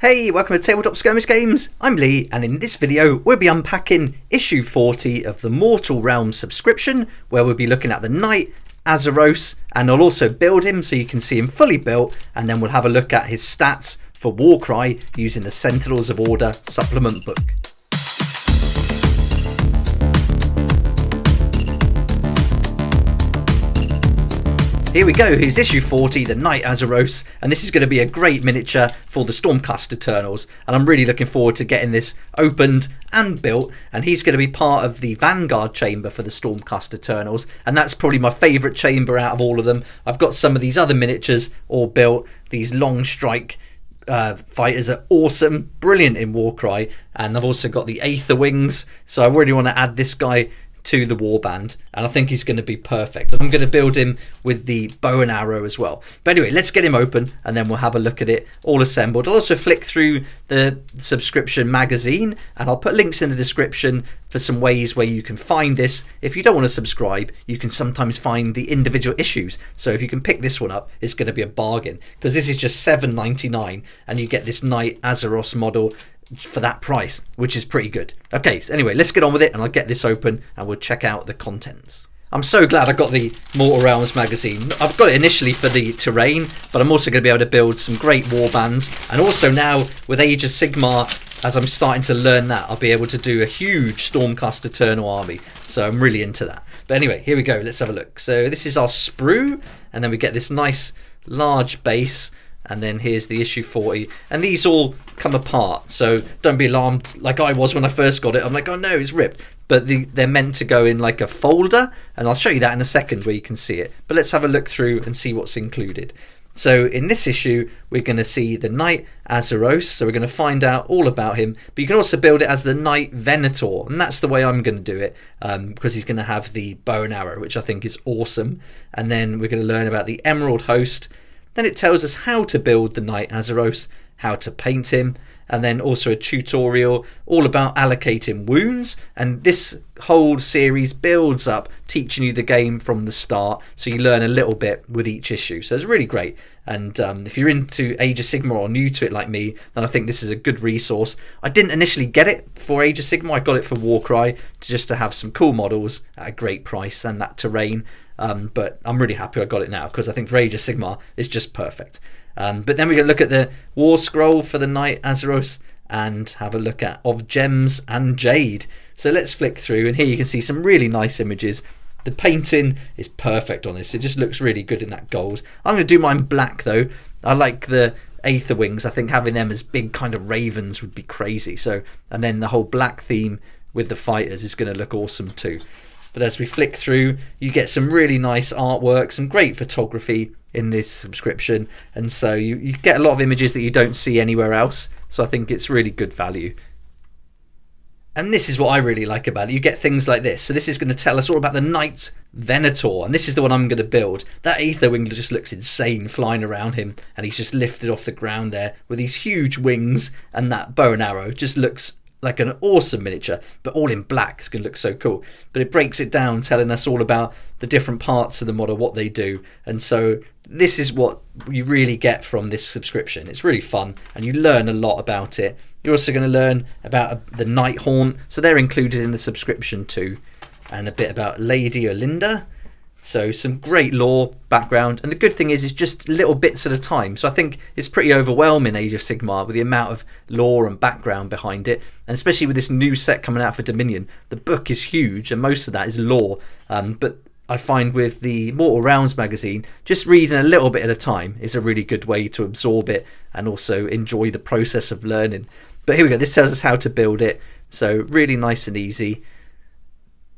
Hey, welcome to Tabletop Skirmish Games. I'm Lee, and in this video we'll be unpacking issue 40 of the Mortal Realms subscription, where we'll be looking at the Knight Azyros, and I'll also build him so you can see him fully built, and then we'll have a look at his stats for Warcry using the Sentinels of Order supplement book. Here we go, here's issue 40, the Knight Azyros, and this is going to be a great miniature for the Stormcast Eternals, and I'm really looking forward to getting this opened and built, and he's going to be part of the Vanguard chamber for the Stormcast Eternals, and that's probably my favourite chamber out of all of them. I've got some of these other miniatures all built. These long strike fighters are awesome, brilliant in Warcry, and I've also got the Aether Wings, so I really want to add this guy to the warband, and I think he's going to be perfect. I'm going to build him with the bow and arrow as well. But anyway, let's get him open and then we'll have a look at it all assembled. I'll also flick through the subscription magazine, and I'll put links in the description for some ways where you can find this. If you don't want to subscribe, you can sometimes find the individual issues. So if you can pick this one up, it's going to be a bargain, because this is just $7.99 and you get this Knight Azyros model for that price, which is pretty good. Okay, so anyway, let's get on with it, and I'll get this open and we'll check out the contents. I'm so glad I got the Mortal Realms magazine. I've got it initially for the terrain, but I'm also going to be able to build some great warbands, and also now with Age of Sigmar, as I'm starting to learn that, I'll be able to do a huge Stormcast Eternal army, so I'm really into that. But anyway, here we go, let's have a look. So this is our sprue, and then we get this nice large base, and then here's the issue 40, and these all come apart, so don't be alarmed like I was when I first got it. I'm like, oh no, it's ripped, but they're meant to go in like a folder, and I'll show you that in a second where you can see it. But let's have a look through and see what's included. So in this issue we're going to see the Knight Azyros, so we're going to find out all about him, but you can also build it as the Knight Venator, and that's the way I'm going to do it, because he's going to have the bow and arrow, which I think is awesome. And then we're going to learn about the Emerald Host. Then it tells us how to build the Knight Azyros, how to paint him, and then also a tutorial all about allocating wounds. And this whole series builds up, teaching you the game from the start, so you learn a little bit with each issue. So it's really great. And if you're into Age of Sigmar or new to it like me, then I think this is a good resource. I didn't initially get it for Age of Sigmar, I got it for Warcry, just to have some cool models at a great price and that terrain. But I'm really happy I got it now, because I think for Age of Sigmar it's just perfect. But then we're going to look at the War Scroll for the Knight Azyros and have a look at Of Gems and Jade. So let's flick through, and here you can see some really nice images. The painting is perfect on this, it just looks really good in that gold. I'm going to do mine black though. I like the Aether Wings, I think having them as big kind of ravens would be crazy. So, and then the whole black theme with the fighters is going to look awesome too. But as we flick through, you get some really nice artwork, some great photography in this subscription, and so you get a lot of images that you don't see anywhere else, so I think it's really good value. And this is what I really like about it. You get things like this. So this is going to tell us all about the Knight Venator, and this is the one I'm going to build. That Aether Wing just looks insane flying around him, and he's just lifted off the ground there with these huge wings, and that bow and arrow just looks like an awesome miniature, but all in black. It's going to look so cool. But it breaks it down, telling us all about the different parts of the model, what they do, and so this is what you really get from this subscription. It's really fun, and you learn a lot about it. You're also going to learn about the Night Haunt, so they're included in the subscription too, and a bit about Lady Olinda. So some great lore background, and the good thing is it's just little bits at a time, so I think it's pretty overwhelming, Age of Sigmar, with the amount of lore and background behind it, and especially with this new set coming out for Dominion. The book is huge and most of that is lore, but I find with the Mortal Realms magazine, just reading a little bit at a time is a really good way to absorb it and also enjoy the process of learning. But here we go, this tells us how to build it, so really nice and easy.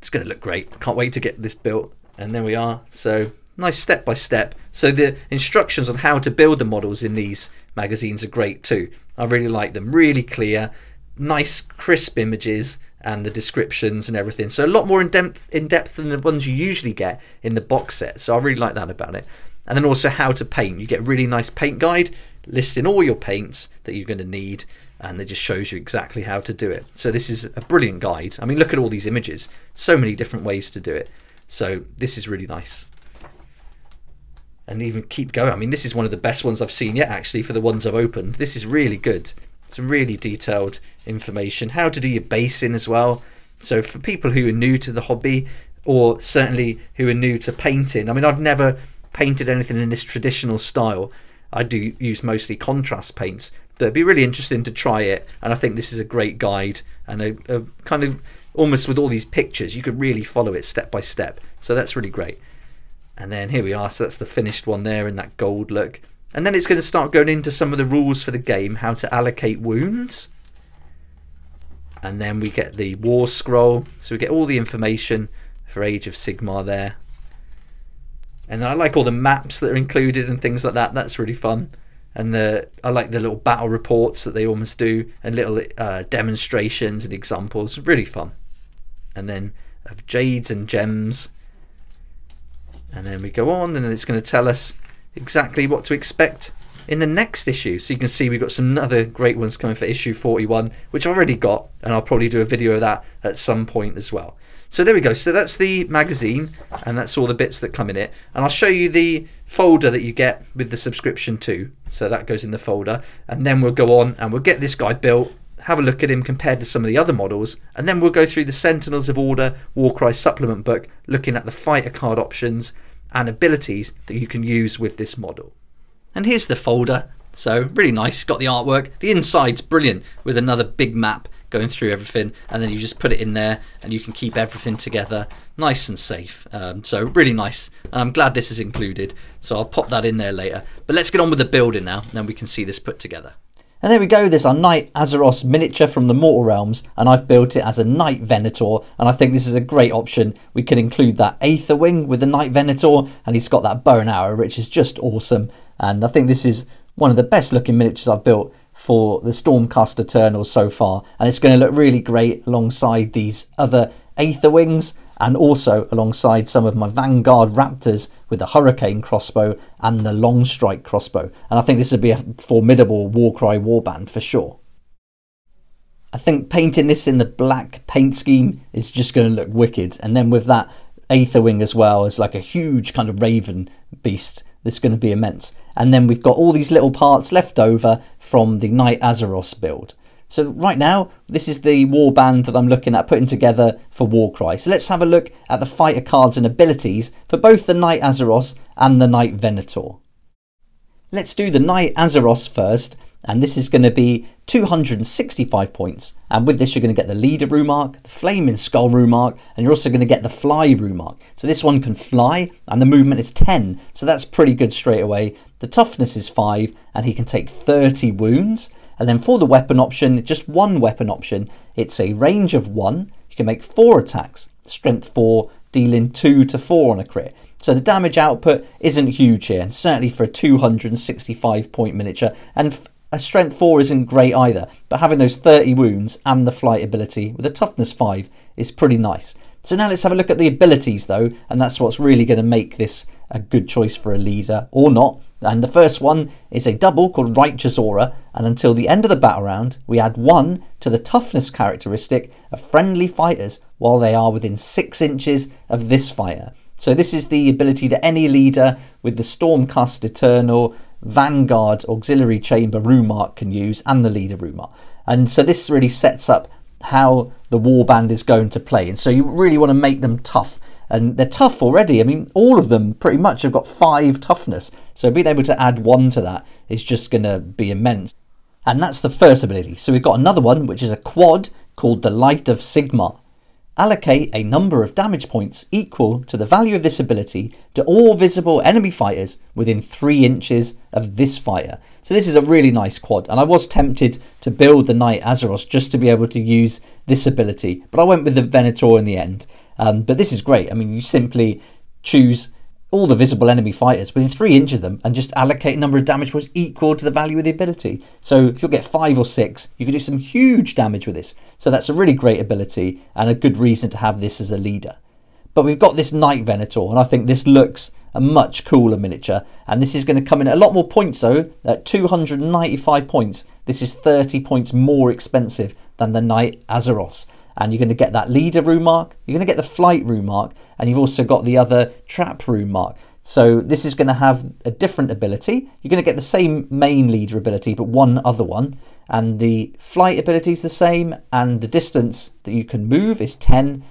It's going to look great, can't wait to get this built. And there we are, so nice step by step. So the instructions on how to build the models in these magazines are great too. I really like them, really clear, nice crisp images, and the descriptions and everything. So a lot more in depth than the ones you usually get in the box set. So I really like that about it. And then also how to paint. You get a really nice paint guide listing all your paints that you're going to need, and it just shows you exactly how to do it. So this is a brilliant guide. I mean, look at all these images, so many different ways to do it. So this is really nice. And even keep going. I mean, this is one of the best ones I've seen yet, actually, for the ones I've opened. This is really good. Some really detailed information. How to do your basing as well. So for people who are new to the hobby, or certainly who are new to painting, I mean, I've never painted anything in this traditional style. I do use mostly contrast paints, but it'd be really interesting to try it, and I think this is a great guide, and a kind of almost with all these pictures you could really follow it step by step, so that's really great. And then here we are, so that's the finished one there in that gold look, and then it's going to start going into some of the rules for the game, how to allocate wounds, and then we get the war scroll, so we get all the information for Age of Sigmar there. And I like all the maps that are included and things like that. That's really fun. And I like the little battle reports that they almost do, and little demonstrations and examples. Really fun. And then of jades and gems. And then we go on, and then it's going to tell us exactly what to expect in the next issue. So you can see we've got some other great ones coming for issue 41, which I've already got, and I'll probably do a video of that at some point as well. So there we go. So that's the magazine, and that's all the bits that come in it. And I'll show you the folder that you get with the subscription too. So that goes in the folder, and then we'll go on and we'll get this guy built, have a look at him compared to some of the other models, and then we'll go through the Sentinels of Order Warcry supplement book, looking at the fighter card options and abilities that you can use with this model. And here's the folder. So really nice, got the artwork. The inside's brilliant with another big map going through everything, and then you just put it in there and you can keep everything together nice and safe. So really nice. I'm glad this is included, so I'll pop that in there later. But let's get on with the building now, and then we can see this put together. And there we go, there's our Knight Azyros miniature from the Mortal Realms, and I've built it as a Knight Venator, and I think this is a great option. We could include that Aether wing with the Knight Venator, and he's got that bow and arrow, which is just awesome. And I think this is one of the best looking miniatures I've built for the Stormcast Eternals so far, and it's going to look really great alongside these other Aether wings, and also alongside some of my Vanguard Raptors with the Hurricane crossbow and the Long Strike crossbow. And I think this would be a formidable Warcry warband for sure. I think painting this in the black paint scheme is just going to look wicked, and then with that Aether wing as well as like a huge kind of raven beast, this is going to be immense. And then we've got all these little parts left over from the Knight Azyros build. So right now, this is the warband that I'm looking at putting together for Warcry. So let's have a look at the fighter cards and abilities for both the Knight Azyros and the Knight Venator. Let's do the Knight Azyros first, and this is going to be 265 points. And with this, you're going to get the Leader Rumark, the Flaming Skull Rumark, and you're also going to get the Fly Rumark. So this one can fly, and the movement is 10, so that's pretty good straight away. The toughness is 5, and he can take 30 wounds. And then for the weapon option, just one weapon option, it's a range of 1. You can make 4 attacks, strength 4, dealing 2 to 4 on a crit. So the damage output isn't huge here, and certainly for a 265 point miniature, and a strength 4 isn't great either, but having those 30 wounds and the flight ability with a toughness 5 is pretty nice. So now let's have a look at the abilities though, and that's what's really going to make this a good choice for a leader or not. And the first one is a double called Righteous Aura, and until the end of the battle round we add 1 to the toughness characteristic of friendly fighters while they are within 6 inches of this fighter. So this is the ability that any leader with the Stormcast Eternal Vanguard Auxiliary Chamber Rumark can use, and the Leader Rumark. And so this really sets up how the warband is going to play, and so you really want to make them tough. And they're tough already. I mean, all of them pretty much have got 5 toughness, so being able to add 1 to that is just going to be immense. And that's the first ability. So we've got another one which is a quad called the Light of Sigmar. Allocate a number of damage points equal to the value of this ability to all visible enemy fighters within 3 inches of this fighter. So this is a really nice quad, and I was tempted to build the Knight Azyros just to be able to use this ability, but I went with the Venator in the end. But this is great. I mean, you simply choose all the visible enemy fighters within 3 inches of them and just allocate a number of damage points equal to the value of the ability. So if you'll get 5 or 6, you can do some huge damage with this. So that's a really great ability and a good reason to have this as a leader. But we've got this Knight Venator, and I think this looks a much cooler miniature, and this is going to come in at a lot more points though. At 295 points, this is 30 points more expensive than the Knight Azyros. And you're going to get that Leader Rumark, you're going to get the Flight Rumark, and you've also got the other Trap Rumark. So this is going to have a different ability. You're going to get the same main leader ability, but one other one. And the flight ability is the same, and the distance that you can move is 10,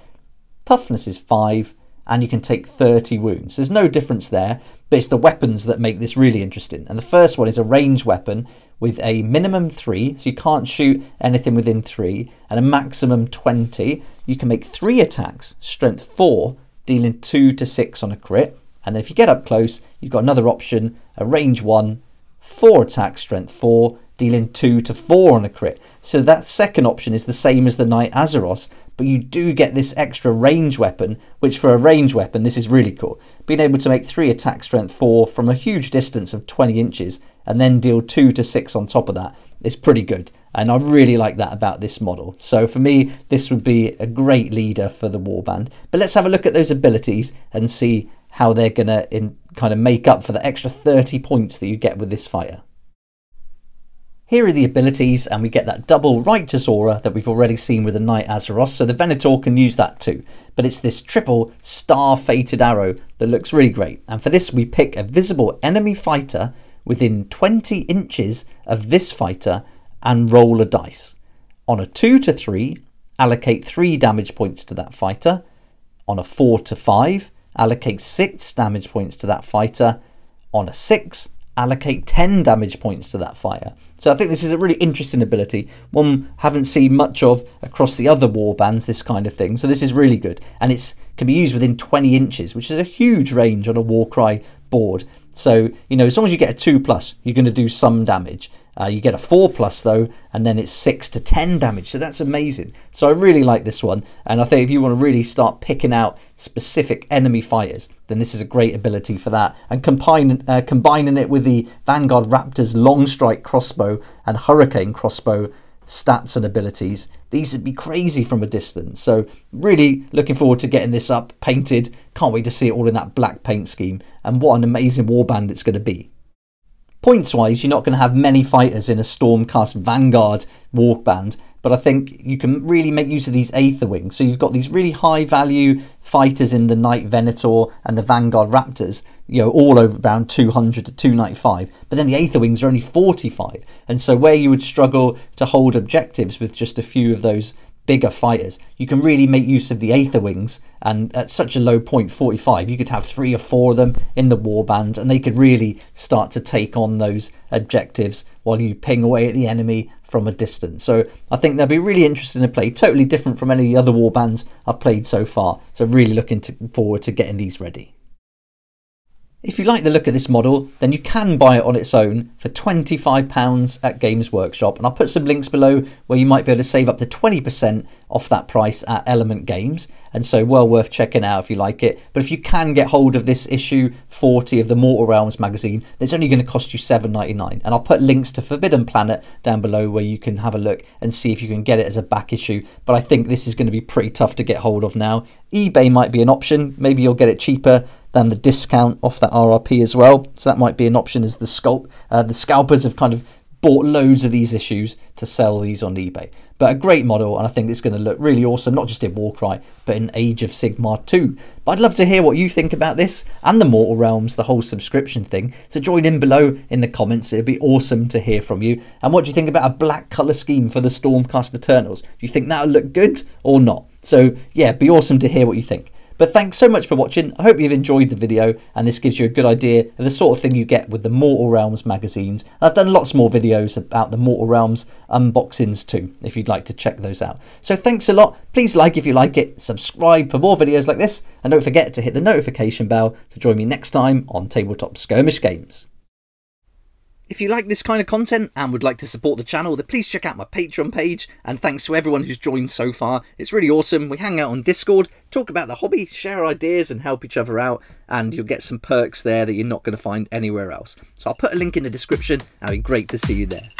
toughness is 5, and you can take 30 wounds. There's no difference there, but it's the weapons that make this really interesting. And the first one is a ranged weapon with a minimum 3, so you can't shoot anything within 3, and a maximum 20. You can make 3 attacks, strength 4, dealing 2 to 6 on a crit. And then if you get up close, you've got another option, a range 1, 4 attacks, strength 4, dealing 2 to 4 on a crit. So that second option is the same as the Knight Azyros, but you do get this extra range weapon, which for a range weapon, this is really cool. Being able to make 3 attack strength 4 from a huge distance of 20 inches and then deal 2 to 6 on top of that is pretty good. And I really like that about this model. So for me, this would be a great leader for the warband. But let's have a look at those abilities and see how they're going to kind of make up for the extra 30 points that you get with this fighter. Here are the abilities, and we get that double righteous aura that we've already seen with the Knight Azyros, so the Venator can use that too. But it's this triple star-fated arrow that looks really great. And for this, we pick a visible enemy fighter within 20 inches of this fighter and roll a dice. On a 2 to 3, allocate 3 damage points to that fighter. On a 4 to 5, allocate 6 damage points to that fighter. On a 6, allocate 10 damage points to that fighter. So I think this is a really interesting ability, one haven't seen much of across the other warbands, this kind of thing. So this is really good, and it can be used within 20 inches, which is a huge range on a Warcry board. So, you know, as long as you get a 2+, you're going to do some damage. You get a 4+ though, and then it's 6 to 10 damage. So that's amazing. So I really like this one. And I think if you want to really start picking out specific enemy fighters, then this is a great ability for that. And combining it with the Vanguard Raptor's long strike crossbow and hurricane crossbow stats and abilities, these would be crazy from a distance. So really looking forward to getting this up, painted. Can't wait to see it all in that black paint scheme. And what an amazing warband it's going to be. Points-wise, you're not going to have many fighters in a Stormcast Vanguard warband, but I think you can really make use of these Aether Wings. So you've got these really high-value fighters in the Knight Venator and the Vanguard Raptors, you know, all over around 200 to 295. But then the Aether Wings are only 45. And so where you would struggle to hold objectives with just a few of those bigger fighters, you can really make use of the Aether Wings, and at such a low point, 45, you could have 3 or 4 of them in the warband, and they could really start to take on those objectives while you ping away at the enemy from a distance. So I think they'll be really interesting to play, totally different from any of the other warbands I've played so far. So really looking forward to getting these ready. If you like the look of this model, then you can buy it on its own for £25 at Games Workshop, and I'll put some links below where you might be able to save up to 20% off that price at Element Games, and so well worth checking out if you like it. But if you can get hold of this issue 40 of the Mortal Realms magazine, it's only going to cost you $7.99, and I'll put links to Forbidden Planet down below where you can have a look and see if you can get it as a back issue. But I think this is going to be pretty tough to get hold of now. eBay might be an option, maybe you'll get it cheaper than the discount off that RRP as well, so that might be an option, as the scalpers have kind of bought loads of these issues to sell these on eBay. But a great model, and I think it's going to look really awesome, not just in Warcry, but in Age of Sigmar too. But I'd love to hear what you think about this and the Mortal Realms, the whole subscription thing. So join in below in the comments, it'd be awesome to hear from you. And what do you think about a black colour scheme for the Stormcast Eternals? Do you think that'll look good or not? So yeah, it'd be awesome to hear what you think. But thanks so much for watching. I hope you've enjoyed the video, and this gives you a good idea of the sort of thing you get with the Mortal Realms magazines. I've done lots more videos about the Mortal Realms unboxings too, if you'd like to check those out. So thanks a lot. Please like if you like it, subscribe for more videos like this, and don't forget to hit the notification bell to join me next time on Tabletop Skirmish Games. If you like this kind of content and would like to support the channel, then please check out my Patreon page, and thanks to everyone who's joined so far. It's really awesome. We hang out on Discord, talk about the hobby, share ideas and help each other out, and you'll get some perks there that you're not going to find anywhere else. So I'll put a link in the description, and it'd be great to see you there.